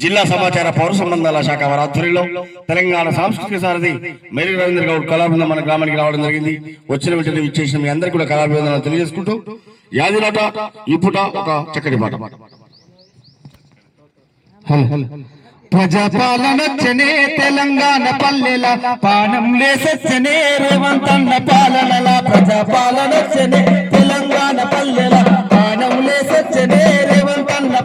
జిల్లా సమాచార పౌర సంబంధాల శాఖ వారి ఆధ్వర్యంలో తెలంగాణ సాంస్కృతిక సారథి మేరీ రవీంద్ర గౌడ్ కళాబృందం మన గ్రామానికి రావడం జరిగింది. వచ్చిన వెంటనే ఇచ్చేసిన మీ అందరికీ కూడా కళాభివందనాలు తెలియజేసుకుంటూ యాదిలాట ఈ పూట ఒక చక్కటి పాట. ప్రజాపాలనొచ్చనే తెలంగాణ పల్లెల పానం లేసొచ్చనే రేవంతన్న పాలనల. ప్రజాపాలనొచ్చనే తెలంగాణ పల్లెల పానం లేసొచ్చనే రేవంతన్న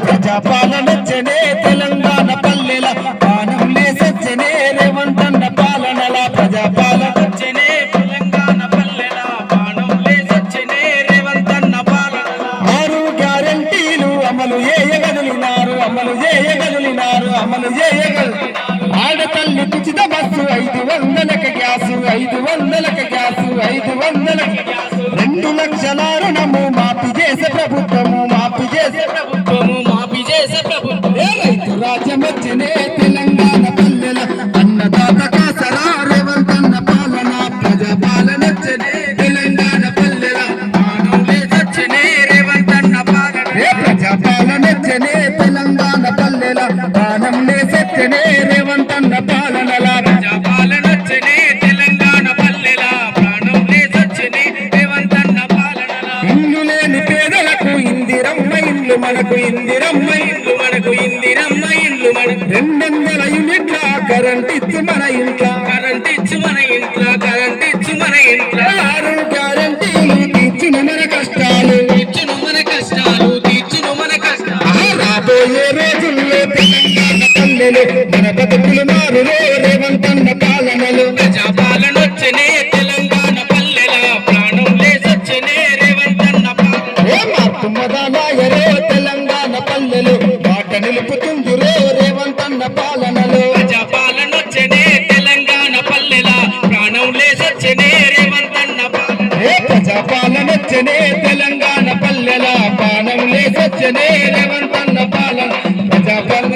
ప్రజాపాలనొచ్చనే తెలంగాణ పల్లెల పానం లేసొచ్చనే రేవంతన్న పాలనల. ప్రజాపాలనొచ్చనే తెలంగాణ పల్లెల పానం లేసొచ్చనే రేవంతన్న పాలనల. 6 గ్యారెంటీలు అమలు చేయగలిగినారు, అమలు చేయగలిగినారు, అమలు చేయగలిగినారు. ఆడతల్లి ఉచిత బస్సు 500కి గ్యాసు, 500కి గ్యాసు, 500కి గ్యాసు. 2 లక్షల రుణము మాఫీ చేసే ప్రభుత్వము, మాఫీ చేసే ప్రభుత్వము, మాఫీ చేసే ప్రభుత్వం. రైతు రాజ్యం వచ్చినే తెలంగాణ పల్లెల అన్నదాత కాసరా రేవంతన్న పాలన. ప్రజాపాలన వచ్చనే తెలంగాణ పల్లెల పానం లేసొచ్చనే రేవంతన్న పాలన. ప్రజాపాలన వచ్చనే తెలంగాణ పల్లెల పానం లేసొచ్చనే రేవంతన్న పాలనల. ప్రజాపాలన వచ్చనే తెలంగాణ పల్లెల ప్రాణం లేసొచ్చనే రేవంతన్న పాలనల. ఇల్లు లేని పేదలకు ఇందిరమ్మ ఇల్లు మనకు, ఇందిరమ్మ ఇల్లు మనకు, ఇందిరమ్మ ఇల్లు మనకు. 200 యూనిట్ల కరెంట్ ఇచ్చు మన ఇంట్లో, కరెంట్ ఇచ్చు మన ఇంట్లో, కరెంట్ ఇచ్చు మన ఇంట్లో. 6 గ్యారెంటీలు తీర్చును మన కష్టాలు, తీర్చును మన కష్టాలు, తీర్చును మన కష్టాలు. రాబోయే రోజుల్లో తెలంగాణ పల్లెలు మన బతుకులు మారులో రేవంతన్న పాలనలు. ప్రజాపాలనొచ్చనే తెలంగాణ పల్లెల ప్రాణం లేసొచ్చనే రేవంతన్న పాలన. మార్పు మొదలాయరో తెలంగాణ పల్లెలు బాట నిలుపుతుందిరో రేవంతన్న పాలనలు. ప్రజాపాలనొచ్చనే తెలంగాణ పల్లెల ప్రాణం లేసొచ్చనే రేవంతన్న పాలన. ప్రజాపాలనొచ్చనే తెలంగాణ పల్లెల ప్రాణం లేసొచ్చనే రేవంతన్న పాలన. ప్రజాపాలన